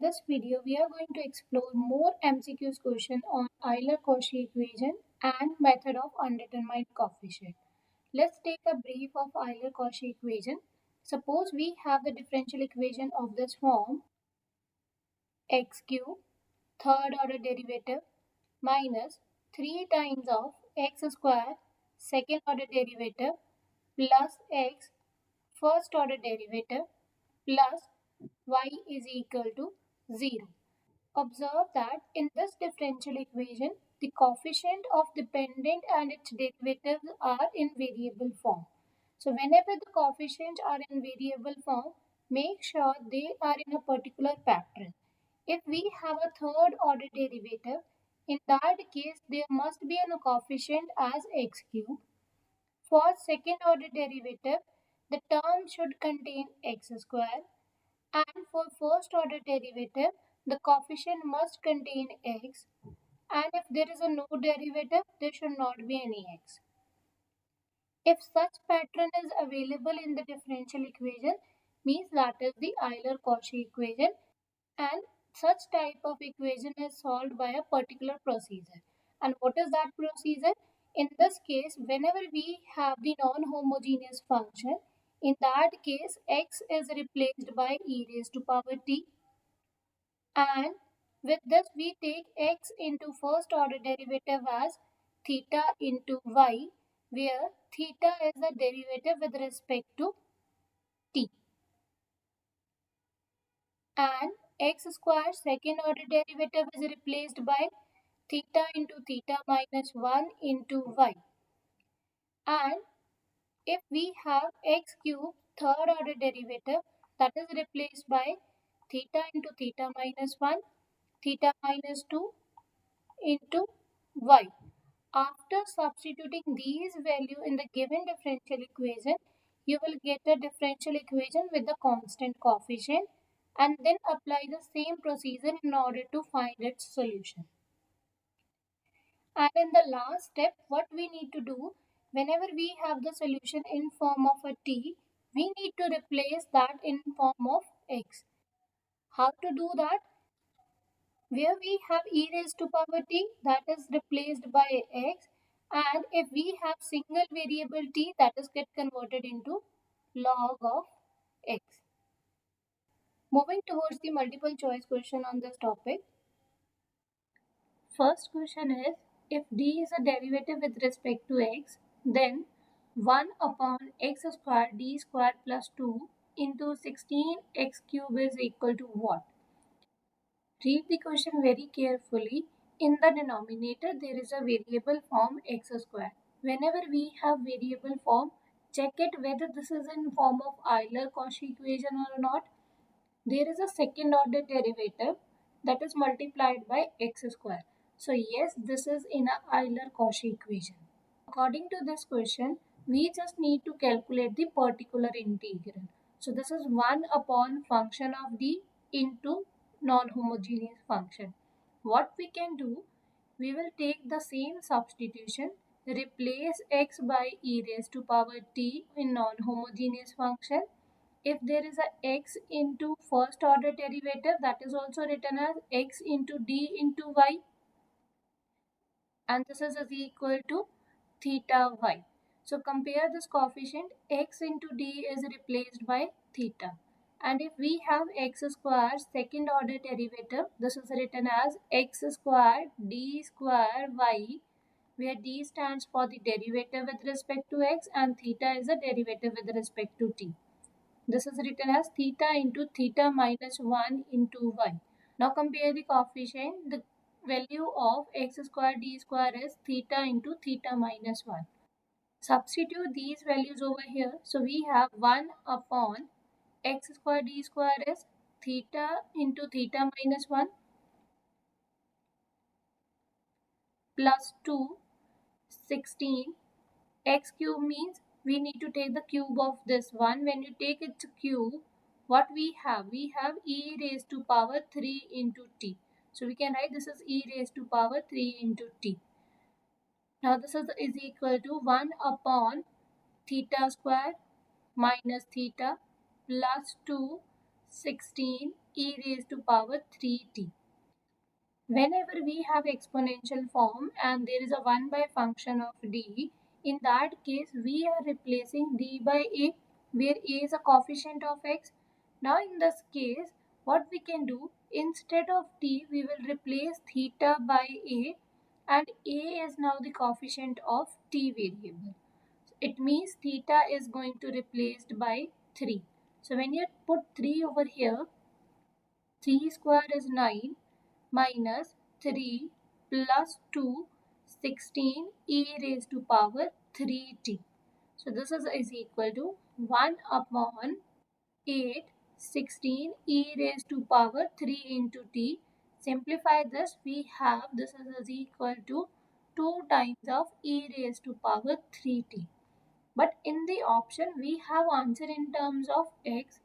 this video, we are going to explore more MCQs question on Euler-Cauchy equation and method of undetermined coefficient. Let's take a brief of Euler-Cauchy equation. Suppose we have the differential equation of this form: x cube third order derivative minus 3 times of x square second order derivative plus x first order derivative plus y is equal to 0. Observe that in this differential equation, the coefficient of dependent and its derivatives are in variable form. So whenever the coefficients are in variable form, make sure they are in a particular pattern. If we have a third order derivative, in that case there must be a coefficient as x cube. For second order derivative, the term should contain x square, and for first order derivative, the coefficient must contain x, and if there is a no derivative, there should not be any x. If such pattern is available in the differential equation, means that is the Euler-Cauchy equation, and such type of equation is solved by a particular procedure. And what is that procedure? In this case, whenever we have the non-homogeneous function, in that case x is replaced by e raised to power t, and with this we take x into first order derivative as theta into y, where theta is the derivative with respect to t, and x square second order derivative is replaced by theta into theta minus 1 into y. And if we have x cube third order derivative, that is replaced by theta into theta minus 1, theta minus 2 into y. After substituting these values in the given differential equation, you will get a differential equation with the constant coefficient, and then apply the same procedure in order to find its solution. And in the last step, what we need to do, whenever we have the solution in form of a t, we need to replace that in form of x. How to do that? Where we have e raised to power t, that is replaced by x, and if we have single variable t, that is get converted into log of x. Moving towards the multiple choice question on this topic. First question is, if d is a derivative with respect to x, then 1 upon x square d square plus 2 into 16 x cube is equal to what? Read the question very carefully. In the denominator, there is a variable form x square. Whenever we have variable form, check it whether this is in form of Euler-Cauchy equation or not. There is a second order derivative that is multiplied by x square. So yes, this is in a Euler-Cauchy equation. According to this question, we just need to calculate the particular integral. So this is 1 upon function of d into non-homogeneous function. What we can do, we will take the same substitution, replace x by e raised to power t in non-homogeneous function. If there is a x into first order derivative, that is also written as x into d into y, and this is equal to theta y. So compare this coefficient, x into d is replaced by theta. And if we have x square second order derivative, this is written as x square d square y, where d stands for the derivative with respect to x and theta is a derivative with respect to t. This is written as theta into theta minus 1 into y. Now compare the coefficient. The value of x square d square is theta into theta minus 1. Substitute these values over here. So we have 1 upon x square d square is theta into theta minus 1 plus 2, 16. X cube means we need to take the cube of this one. When you take its cube, what we have? We have e raised to power 3 into t. So we can write this is e raised to power 3 into t. Now this is equal to 1 upon theta square minus theta plus 2, 16 e raised to power 3t. Whenever we have exponential form and there is a 1 by function of d, in that case we are replacing d by a, where a is a coefficient of x. Now in this case, what we can do, instead of t we will replace theta by a, and a is now the coefficient of t variable. It means theta is going to replaced by 3. So when you put 3 over here, 3 square is 9 minus 3 plus 2, 16 e raised to power 3t. So this is equal to 1 upon 8, 16 e raised to power 3 into t. Simplify this, we have this is equal to 2 times of e raised to power 3t. But in the option we have answer in terms of x.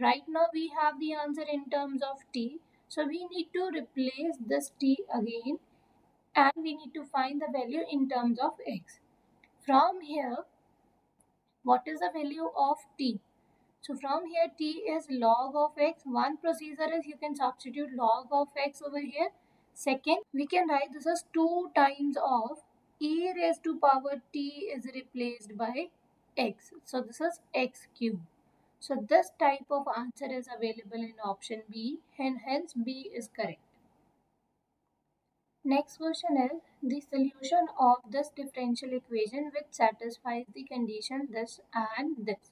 Right now we have the answer in terms of t. So we need to replace this t again and we need to find the value in terms of x. From here, what is the value of t? So from here t is log of x. One procedure is you can substitute log of x over here. Second, we can write this as 2 times of e raised to power t is replaced by x. So this is x cube. So this type of answer is available in option B and hence B is correct. Next question is the solution of this differential equation which satisfies the condition this and this.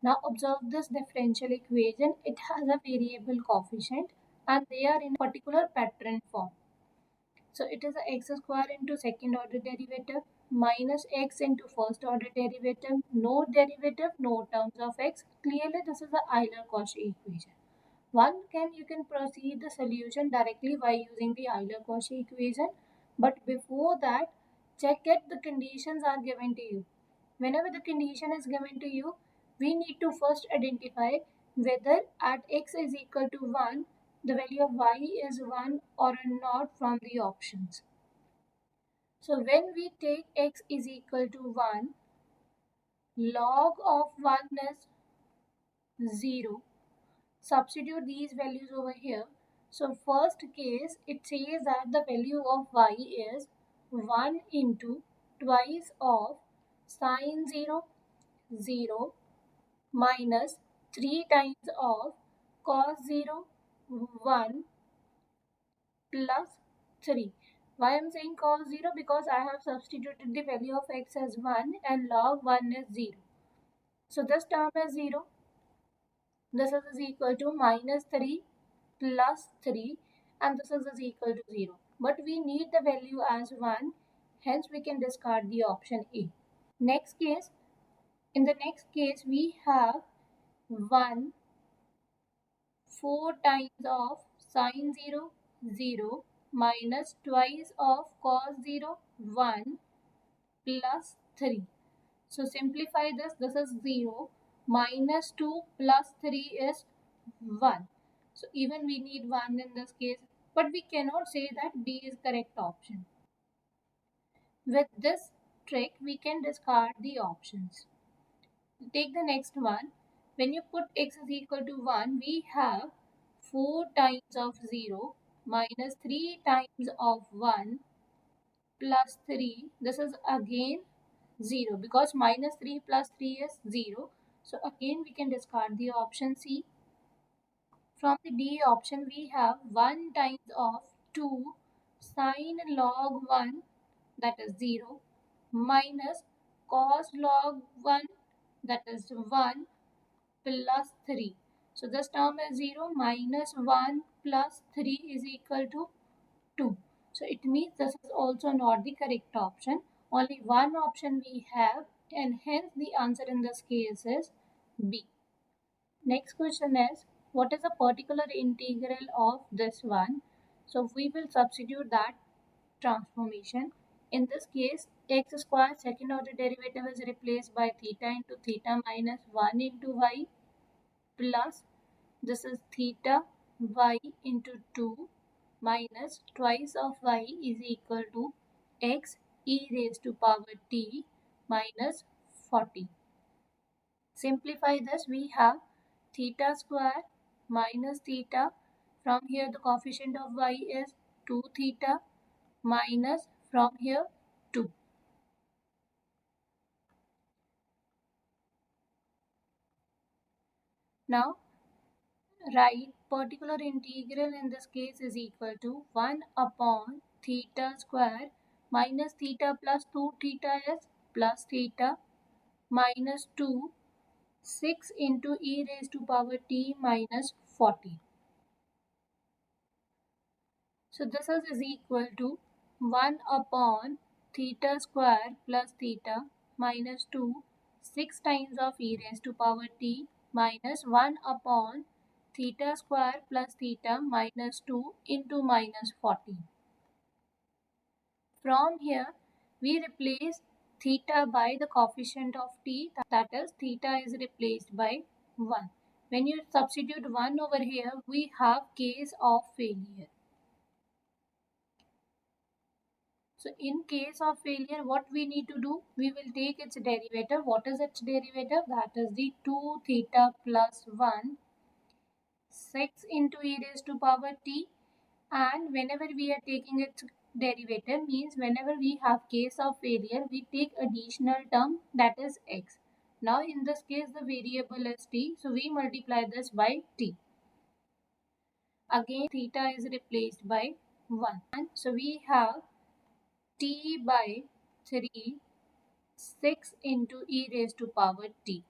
Now observe this differential equation. It has a variable coefficient and they are in a particular pattern form. So it is a x square into second order derivative minus x into first order derivative, no derivative, no terms of x. Clearly this is the Euler-Cauchy equation. You can proceed the solution directly by using the Euler-Cauchy equation. But before that, check if the conditions are given to you. Whenever the condition is given to you, we need to first identify whether at x is equal to 1, the value of y is 1 or not from the options. So when we take x is equal to 1, log of 1 is 0. Substitute these values over here. So first case, it says that the value of y is 1 into twice of sine 0, 0 minus 3 times of cos 0, 1 plus 3. Why I am saying cos 0? Because I have substituted the value of x as 1 and log 1 is 0. So this term is 0. This is equal to minus 3 plus 3 and this is equal to 0. But we need the value as 1, hence we can discard the option A. Next case, in the next case we have 1 4 times of sine 0, 0 minus twice of cos 0, 1 plus 3. So simplify this, this is 0 minus 2 plus 3 is 1. So even we need 1 in this case, but we cannot say that B is correct option. With this trick, we can discard the options. Take the next one. When you put x is equal to 1, we have 4 times of 0 minus 3 times of 1 plus 3. This is again 0 because minus 3 plus 3 is 0. So again we can discard the option C. From the D option we have 1 times of 2 sine log 1 that is 0 minus cos log 1 that is 1 plus 3. So this term is 0 minus 1 plus 3 is equal to 2. So it means this is also not the correct option. Only one option we have and hence the answer in this case is B. Next question is, what is the particular integral of this one? So we will substitute that transformation. In this case, x square second order derivative is replaced by theta into theta minus 1 into y plus this is theta y into 2 minus twice of y is equal to x e raised to power t minus 40. Simplify this, we have theta square minus theta. From here the coefficient of y is 2 theta minus from here 2. Now write particular integral in this case is equal to 1 upon theta square minus theta plus 2 theta is plus theta minus 2 6 into e raised to power t minus 40. So this is equal to 1 upon theta square plus theta minus 2 6 times of e raised to power t minus 1 upon theta square plus theta minus 2 into minus 40. From here we replace theta by the coefficient of t, that is theta is replaced by 1. When you substitute 1 over here we have case of failure. So in case of failure, what we need to do? We will take its derivative. What is its derivative? That is the 2 theta plus 1 6 into e raised to power t. And whenever we are taking its derivative means whenever we have case of failure, we take additional term, that is x. Now in this case the variable is t, so we multiply this by t. Again theta is replaced by 1. So we have t by 3 6 into e raised to power t.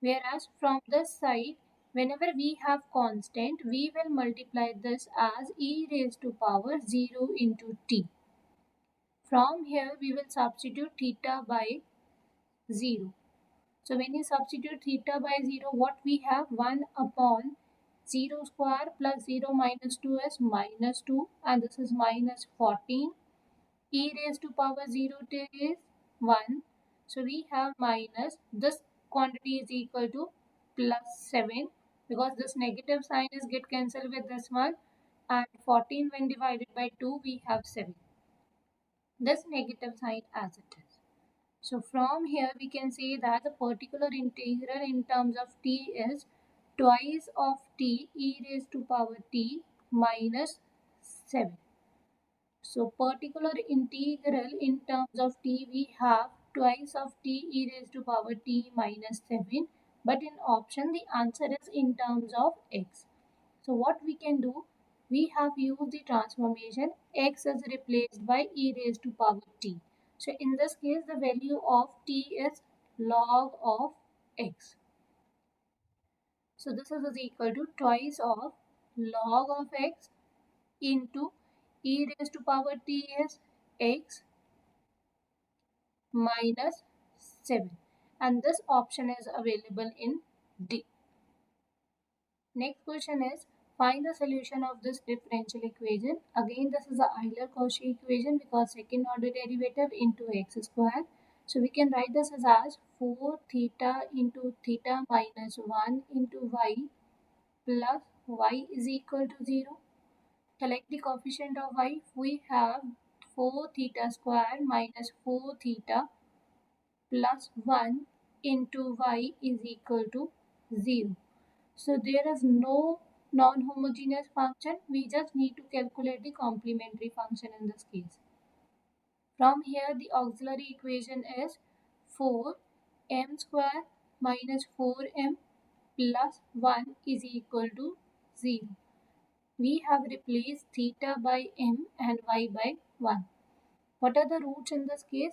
Whereas from this side, whenever we have constant, we will multiply this as e raised to power 0 into t. From here, we will substitute theta by 0. So when you substitute theta by 0, what we have? 1 upon 0 square plus 0 minus 2 is minus 2, and this is minus 14. E raised to power 0 is 1. So we have minus, this quantity is equal to plus 7 because this negative sign is get cancelled with this one, and 14 when divided by 2 we have 7. This negative sign as it is. So from here we can say that the particular integral in terms of t is twice of t e raised to power t minus 7. So particular integral in terms of t we have twice of t e raised to power t minus 7, but in option the answer is in terms of x. So what we can do, we have used the transformation x is replaced by e raised to power t. So in this case the value of t is log of x. So this is equal to twice of log of x into e raised to power t is x minus 7, and this option is available in D. Next question is find the solution of this differential equation. Again this is a Euler-Cauchy equation because second order derivative into x square. So we can write this as 4 theta into theta minus 1 into y plus y is equal to 0. Select the coefficient of y. We have 4 theta square minus 4 theta plus 1 into y is equal to 0. So there is no non-homogeneous function. We just need to calculate the complementary function in this case. From here the auxiliary equation is 4m square minus 4m plus 1 is equal to 0. We have replaced theta by m and y by 1. What are the roots in this case?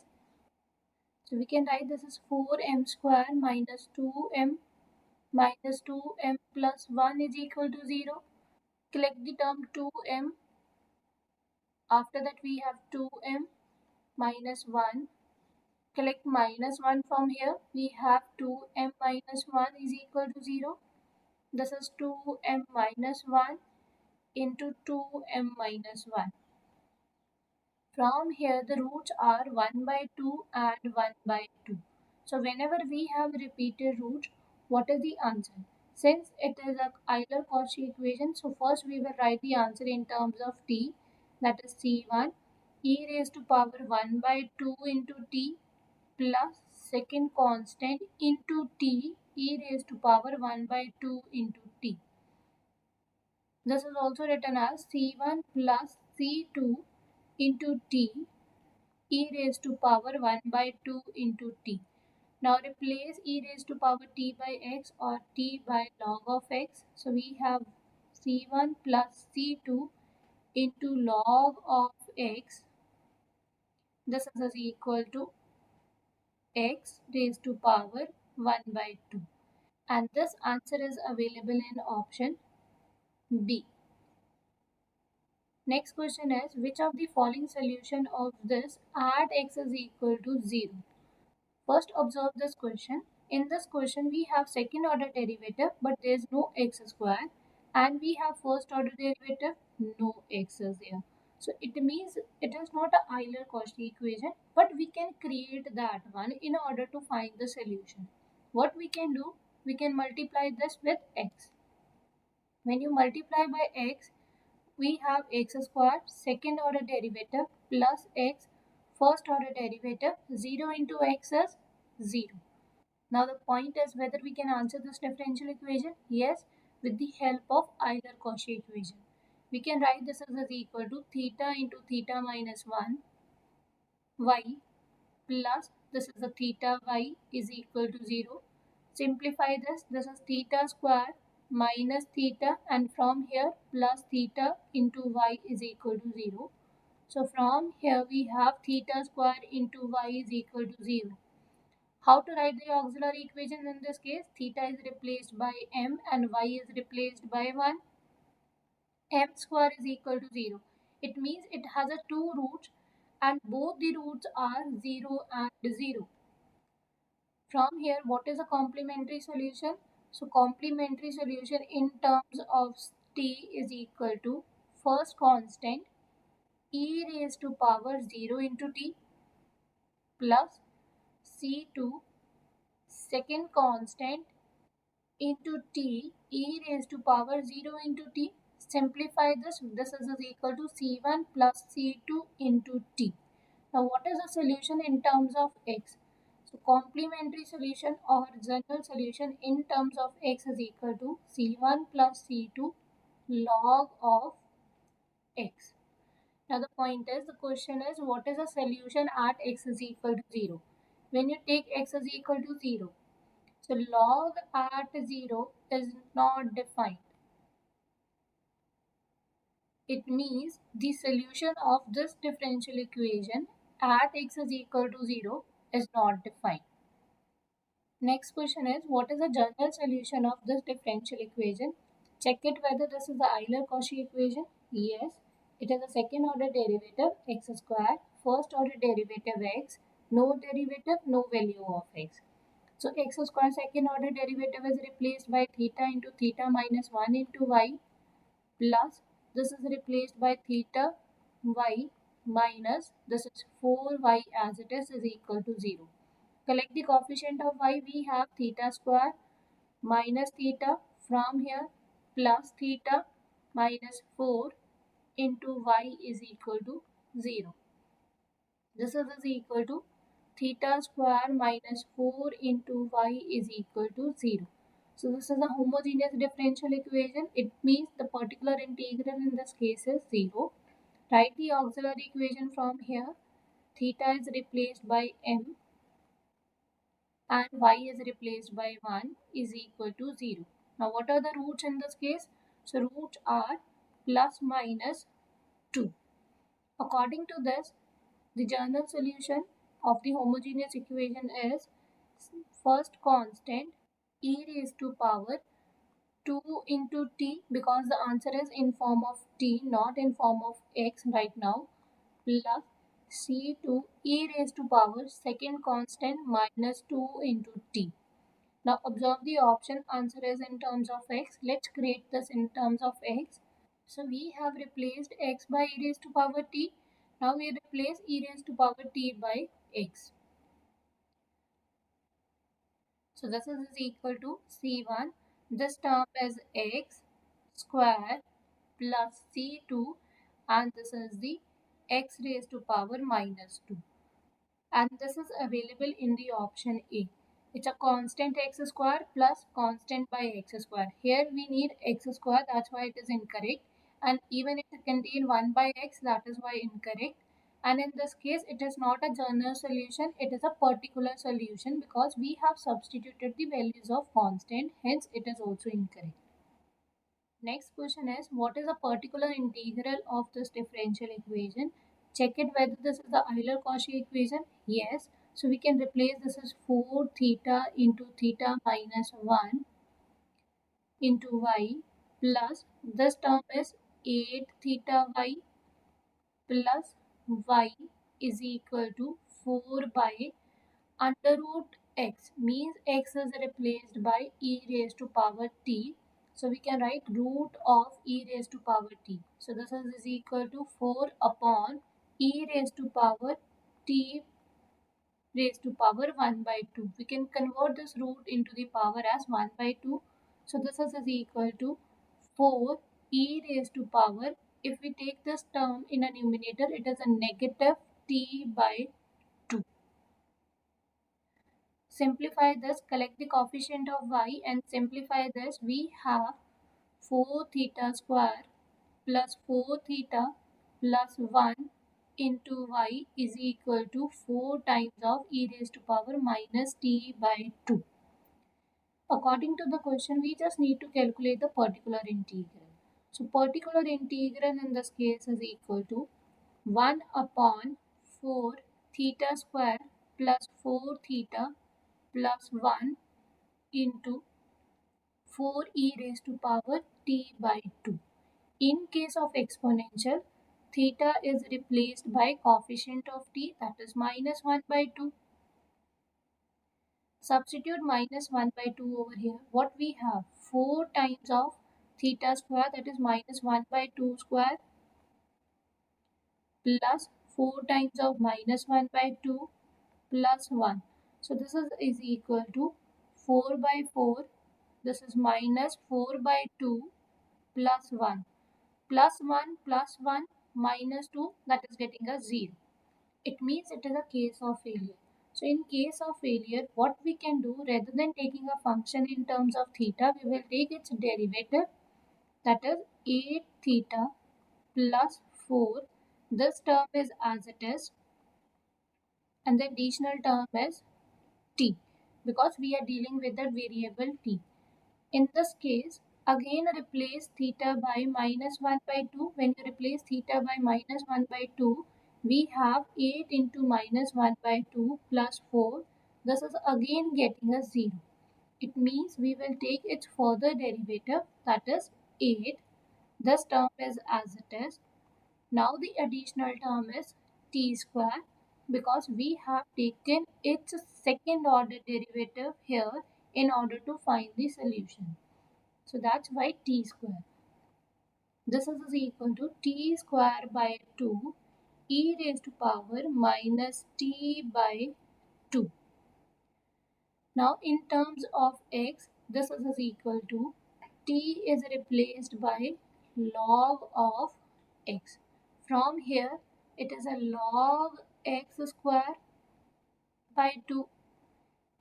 So we can write this as 4m square minus 2m minus 2m plus 1 is equal to 0. Collect the term 2m. After that we have 2m minus 1. Collect minus 1 from here. We have 2m minus 1 is equal to 0. This is 2m minus 1 into 2m minus 1. From here the roots are 1 by 2 and 1 by 2. So whenever we have repeated roots, what is the answer? Since it is a Euler-Cauchy equation, so first we will write the answer in terms of t, that is c1 e raised to power 1 by 2 into t plus second constant into t e raised to power 1 by 2 into t. This is also written as C1 plus C2 into T e raised to power 1 by 2 into T. Now replace e raised to power t by x or t by log of x. So we have c1 plus c2 into log of x. This is equal to x raised to power 1 by 2. And this answer is available in option B. Next question is, which of the following solution of this at x is equal to 0? First observe this question. In this question we have second order derivative but there is no x square, and we have first order derivative, no x is here. So it means it is not a Euler-Cauchy equation, but we can create that one in order to find the solution. What we can do, we can multiply this with x. When you multiply by x, we have x squared second order derivative plus x first order derivative. 0 into x is 0. Now the point is whether we can answer this differential equation. Yes, with the help of either Cauchy equation. We can write this as equal to theta into theta minus 1 y plus this is the theta y is equal to 0. Simplify this. This is theta square minus theta, and from here plus theta into y is equal to 0. So from here we have theta square into y is equal to 0. How to write the auxiliary equation in this case? Theta is replaced by m and y is replaced by 1. M square is equal to 0. It means it has a two roots and both the roots are 0 and 0. From here, what is a complementary solution? So complementary solution in terms of t is equal to first constant e raised to power 0 into t plus c2 second constant into t e raised to power 0 into t. Simplify this. This is equal to c1 plus c2 into t. Now what is the solution in terms of x? So complementary solution or general solution in terms of x is equal to c1 plus c2 log of x. Now the point is, the question is, what is the solution at x is equal to 0? When you take x is equal to 0, so log at 0 is not defined. It means the solution of this differential equation at x is equal to 0 is not defined. Next question is, what is the general solution of this differential equation? Check it whether this is the Euler-Cauchy equation. Yes, it is a second order derivative x square, first order derivative x, no derivative, no value of x. So x square second order derivative is replaced by theta into theta minus 1 into y plus this is replaced by theta y minus this is 4y as it is equal to 0. Collect the coefficient of y. We have theta square minus theta from here plus theta minus 4 into y is equal to 0. This is equal to theta square minus 4 into y is equal to 0. So this is a homogeneous differential equation. It means the particular integral in this case is 0. Write the auxiliary equation from here. Theta is replaced by m and y is replaced by 1 is equal to 0. Now what are the roots in this case? So roots are plus minus 2. According to this, the general solution of the homogeneous equation is first constant e raised to power 2 into t, because the answer is in form of t, not in form of x right now, plus c2 e raised to power second constant minus 2 into t. Now observe the option, answer is in terms of x. Let's create this in terms of x. So we have replaced x by e raised to power t. Now we replace e raised to power t by x. So this is equal to c1. This term is x square plus c2 and this is the x raised to power minus 2. And this is available in the option A. It's a constant x square plus constant by x square. Here we need x square, that's why it is incorrect. And even if it contains 1 by x, that is why incorrect. And in this case, it is not a general solution, it is a particular solution because we have substituted the values of constant, hence it is also incorrect. Next question is, what is a particular integral of this differential equation? Check it whether this is the Euler-Cauchy equation. Yes. So we can replace this as 4 theta into theta minus 1 into y plus this term is 8 theta y plus y is equal to 4 by under root x, means x is replaced by e raised to power t. So we can write root of e raised to power t. So this is equal to 4 upon e raised to power t raised to power 1 by 2. We can convert this root into the power as 1 by 2. So this is equal to 4 e raised to power. If we take this term in a numerator, it is a negative t by 2. Simplify this, collect the coefficient of y and simplify this. We have 4 theta square plus 4 theta plus 1 into y is equal to 4 times of e raised to power minus t by 2. According to the question, we just need to calculate the particular integral. So particular integral in this case is equal to 1 upon 4 theta square plus 4 theta plus 1 into 4 e raised to power t by 2. In case of exponential, theta is replaced by coefficient of t, that is minus 1 by 2. Substitute minus 1 by 2 over here. What we have? 4 times of theta square, that is minus 1 by 2 square, plus 4 times of minus 1 by 2 plus 1. So this is equal to 4 by 4. This is minus 4 by 2 plus 1. Plus 1 plus 1 minus 2, that is getting a 0. It means it is a case of failure. So in case of failure, what we can do, rather than taking a function in terms of theta, we will take its derivative, that is 8 theta plus 4. This term is as it is and the additional term is t, because we are dealing with the variable t. In this case, again replace theta by minus 1 by 2. When you replace theta by minus 1 by 2, we have 8 into minus 1 by 2 plus 4. This is again getting a 0. It means we will take its further derivative, that is 8. This term is as it is. Now the additional term is t square, because we have taken its second order derivative here in order to find the solution. So that's why t square. This is equal to t square by 2 e raised to power minus t by 2. Now in terms of x, this is equal to t is replaced by log of x. From here, it is a log x square by 2.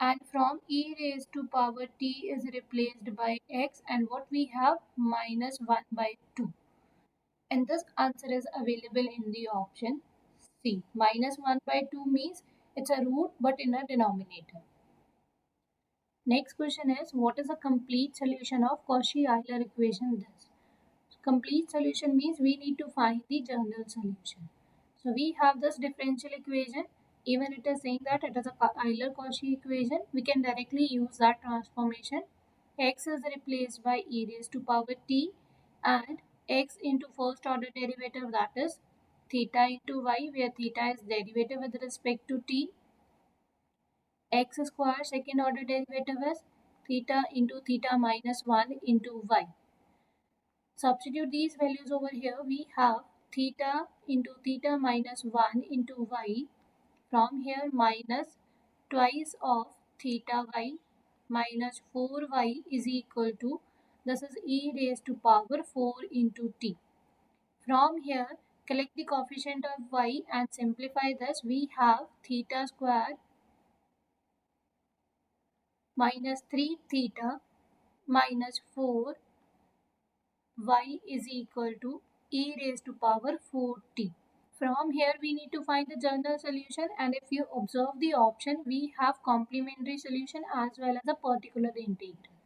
And from e raised to power t is replaced by x, and what we have, minus 1 by 2. And this answer is available in the option C. Minus 1 by 2 means it's a root but in a denominator. Next question is, what is a complete solution of Cauchy-Euler equation? This complete solution means we need to find the general solution. So we have this differential equation. Even it is saying that it is a Euler-Cauchy equation, we can directly use that transformation. X is replaced by e raised to power t and x into first order derivative, that is theta into y, where theta is derivative with respect to t. X square second order derivative is theta into theta minus 1 into y. Substitute these values over here. We have theta into theta minus 1 into y. From here, minus twice of theta y minus 4y is equal to, this is e raised to power 4 into t. From here, collect the coefficient of y and simplify this. We have theta square minus 3 theta minus 4 y is equal to e raised to power 4t. From here we need to find the general solution, and if you observe the option, we have complementary solution as well as a particular integral.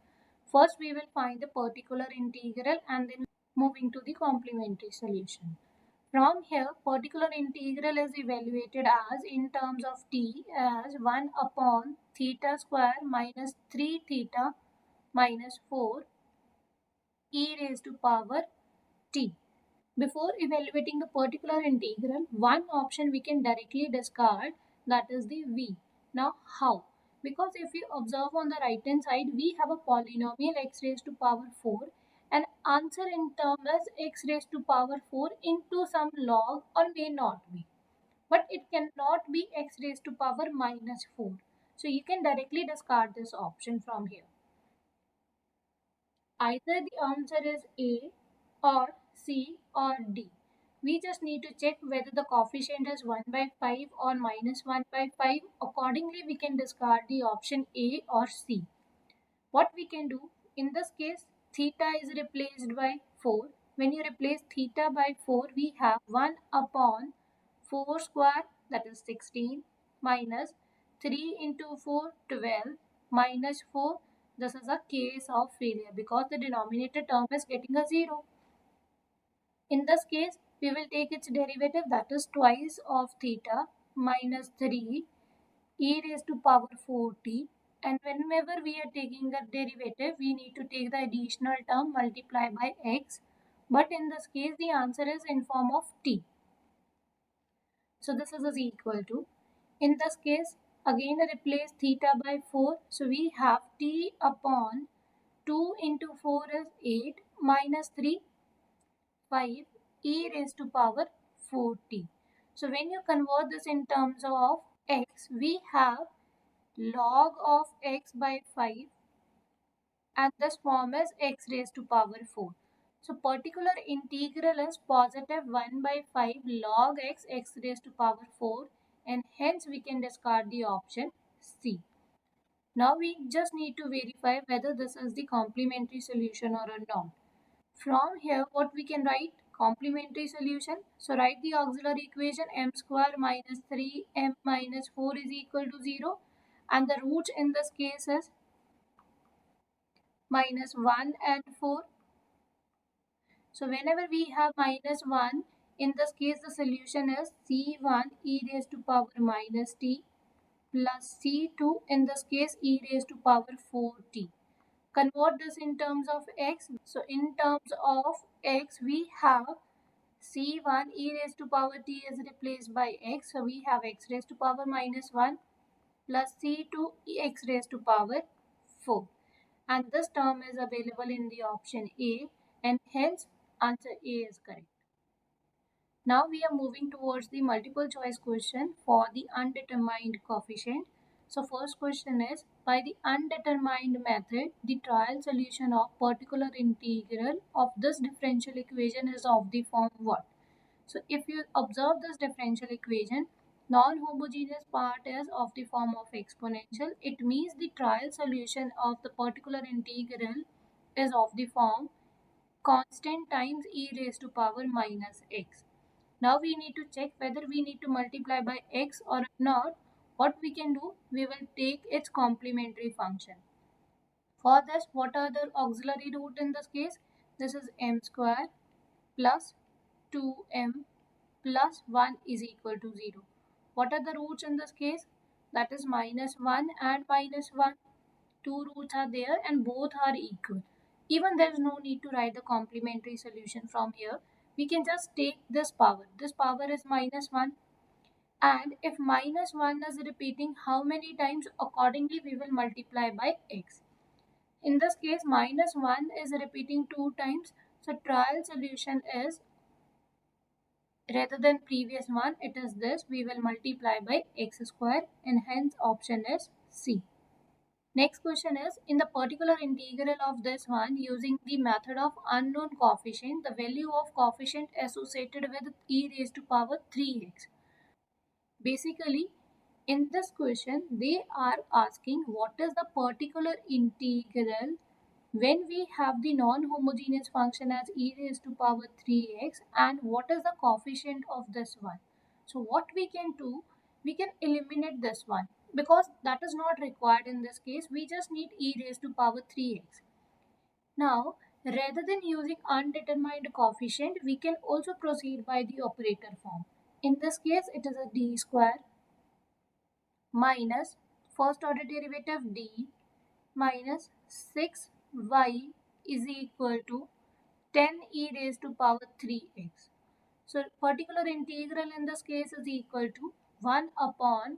First we will find the particular integral and then moving to the complementary solution. From here, particular integral is evaluated as in terms of t as 1 upon theta square minus 3 theta minus 4 e raised to power t. Before evaluating the particular integral, one option we can directly discard, that is the v. Now how? Because if you observe on the right hand side, we have a polynomial x raised to power 4 and answer in term as x raised to power 4 into some log or may not be. But it cannot be x raised to power minus 4. So you can directly discard this option from here. Either the answer is A or C or D. We just need to check whether the coefficient is 1 by 5 or minus 1 by 5. Accordingly, we can discard the option A or C. What we can do, in this case, theta is replaced by 4. When you replace theta by 4, we have 1 upon 4 square, that is 16, minus 3 into 4, 12, minus 4. This is a case of failure because the denominator term is getting a 0. In this case, we will take its derivative, that is twice of theta minus 3 e raised to power 4t, and whenever we are taking a derivative, we need to take the additional term multiply by x, but in this case the answer is in form of t. So this is equal to, in this case again replace theta by 4, so we have t upon 2 into 4 is 8 minus 3 5 e raised to power 4t. So when you convert this in terms of x, we have log of x by 5 and this form is x raised to power 4. So particular integral is positive 1 by 5 log x raised to power 4, and hence we can discard the option C. Now we just need to verify whether this is the complementary solution or not. From here what we can write? Complementary solution. So write the auxiliary equation m square minus 3m minus 4 is equal to 0, and the roots in this case is minus 1 and 4. So whenever we have minus 1, in this case the solution is c1 e raised to power minus t plus c2, in this case e raised to power 4t. Convert this in terms of x. So in terms of x, we have c1 e raised to power t is replaced by x. So we have x raised to power minus 1 plus c2 x raised to power 4. And this term is available in the option A, and hence answer A is correct. Now we are moving towards the multiple choice question for the undetermined coefficient. So first question is, by the undetermined method, the trial solution of particular integral of this differential equation is of the form what? So if you observe this differential equation, non-homogeneous part is of the form of exponential. It means the trial solution of the particular integral is of the form constant times e raised to power minus x. Now we need to check whether we need to multiply by x or not. What we can do, we will take its complementary function. For this, what are the auxiliary root in this case? This is m square plus 2m plus 1 is equal to 0. What are the roots in this case? That is minus 1 and minus 1. Two roots are there and both are equal. Even there is no need to write the complementary solution from here. We can just take this power. This power is minus 1. And if minus 1 is repeating how many times, accordingly we will multiply by x. In this case, minus 1 is repeating 2 times. So trial solution is, rather than previous one, it is this. We will multiply by x square, and hence option is C. Next question is, in the particular integral of this one, using the method of unknown coefficient, the value of coefficient associated with e raised to power 3x. Basically, In this question, they are asking what is the particular integral when we have the non-homogeneous function as e raised to power 3x, and what is the coefficient of this one. So what we can do, we can eliminate this one because that is not required in this case. We just need e raised to power 3x. Now, rather than using undetermined coefficient, we can also proceed by the operator form. In this case, it is a d square minus first order derivative d minus 6y is equal to 10 e raised to power 3x. So particular integral in this case is equal to 1 upon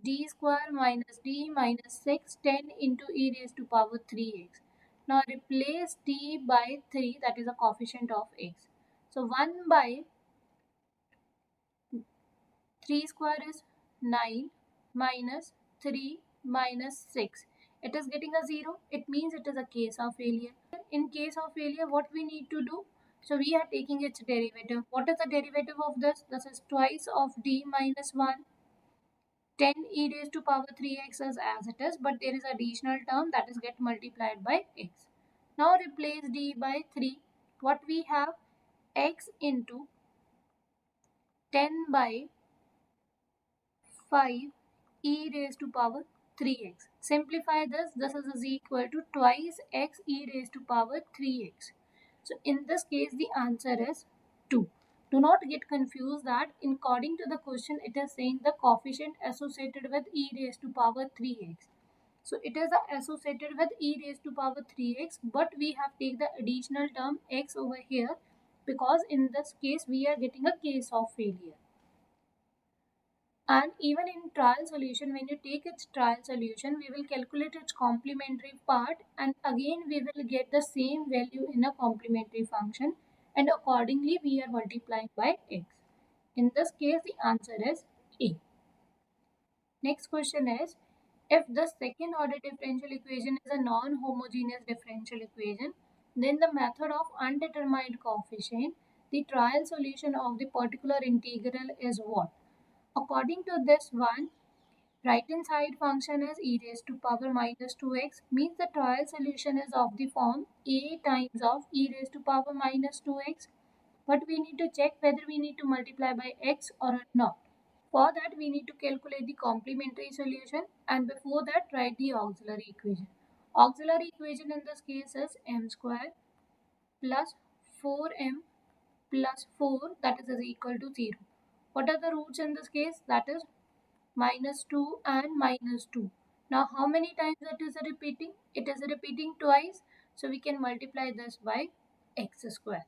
d square minus d minus 6 10 into e raised to power 3x. Now replace d by 3, that is a coefficient of x. So 1 by 3 square is 9 minus 3 minus 6. It is getting a 0. It means it is a case of failure. In case of failure, what we need to do? So we are taking its derivative. What is the derivative of this? This is twice of d minus 1. 10 e raised to power 3x is as it is, but there is additional term that is get multiplied by x. Now replace d by 3. What we have? X into 10 by 5 e raised to power 3x. Simplify this. This is equal to twice x e raised to power 3x. So in this case, the answer is 2. Do not get confused that according to the question, it is saying the coefficient associated with e raised to power 3x. So it is associated with e raised to power 3x, but we have take the additional term x over here because in this case, we are getting a case of failure. And even in trial solution, when you take its trial solution, we will calculate its complementary part, and again we will get the same value in a complementary function, and accordingly we are multiplying by x. In this case, the answer is A. Next question is, if the second order differential equation is a non-homogeneous differential equation, then the method of undetermined coefficient, the trial solution of the particular integral is what? According to this one, right hand side function is e raised to power minus 2x, means the trial solution is of the form a times of e raised to power minus 2x. But we need to check whether we need to multiply by x or not. For that, we need to calculate the complementary solution, and before that, write the auxiliary equation. Auxiliary equation in this case is m square plus 4m plus 4, that is equal to 0. What are the roots in this case? That is minus 2 and minus 2. Now how many times it is repeating? It is repeating twice. So we can multiply this by x square.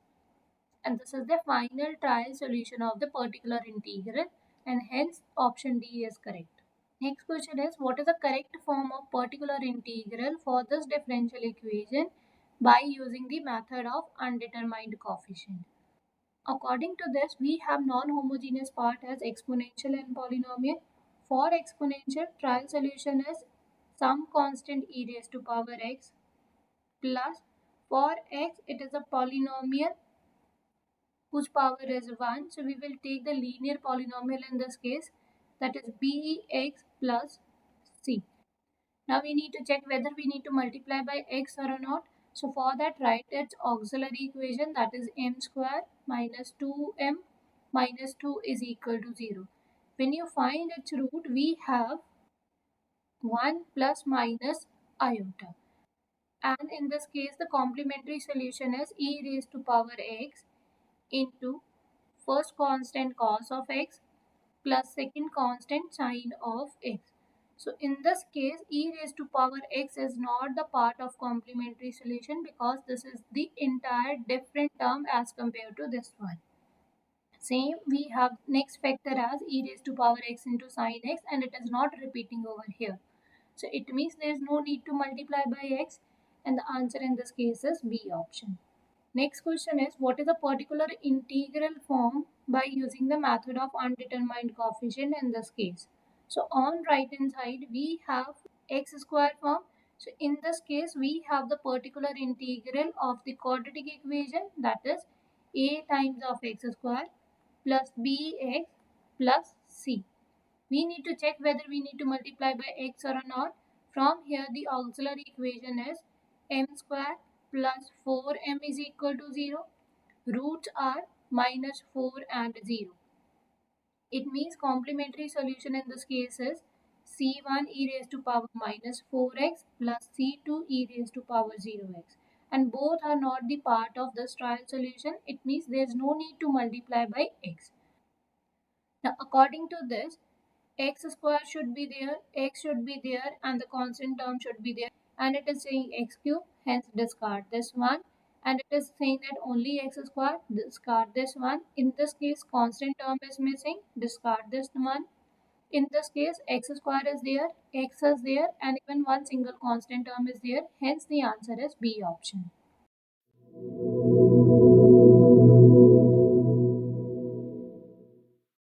And this is the final trial solution of the particular integral, and hence option D is correct. Next question is, what is the correct form of particular integral for this differential equation by using the method of undetermined coefficient? According to this, we have non-homogeneous part as exponential and polynomial. For exponential, trial solution is some constant e raised to power x plus, for x it is a polynomial whose power is 1. So we will take the linear polynomial in this case, that is bx plus c. Now we need to check whether we need to multiply by x or not. So for that, write its auxiliary equation, that is m square minus 2m minus 2 is equal to 0. When you find its root, we have 1 plus minus iota. And in this case, the complementary solution is e raised to power x into first constant cos of x plus second constant sine of x. So in this case, e raised to power x is not the part of complementary solution because this is the entire different term as compared to this one. Same, we have next factor as e raised to power x into sine x, and it is not repeating over here. So it means there is no need to multiply by x, and the answer in this case is B option. Next question is, what is a particular integral form by using the method of undetermined coefficient in this case? So on right hand side, we have x square form. So in this case, we have the particular integral of the quadratic equation, that is a times of x square plus bx plus c. We need to check whether we need to multiply by x or not. From here, the auxiliary equation is m square plus 4m is equal to 0. Roots are minus 4 and 0. It means complementary solution in this case is c1 e raised to power minus 4x plus c2 e raised to power 0x. And both are not the part of this trial solution. It means there is no need to multiply by x. Now, according to this, x square should be there, x should be there, and the constant term should be there. And it is saying x cube, hence discard this one. And it is saying that only x square, discard this one. In this case, constant term is missing, discard this one. In this case, x square is there, x is there, and even one single constant term is there. Hence, the answer is B option.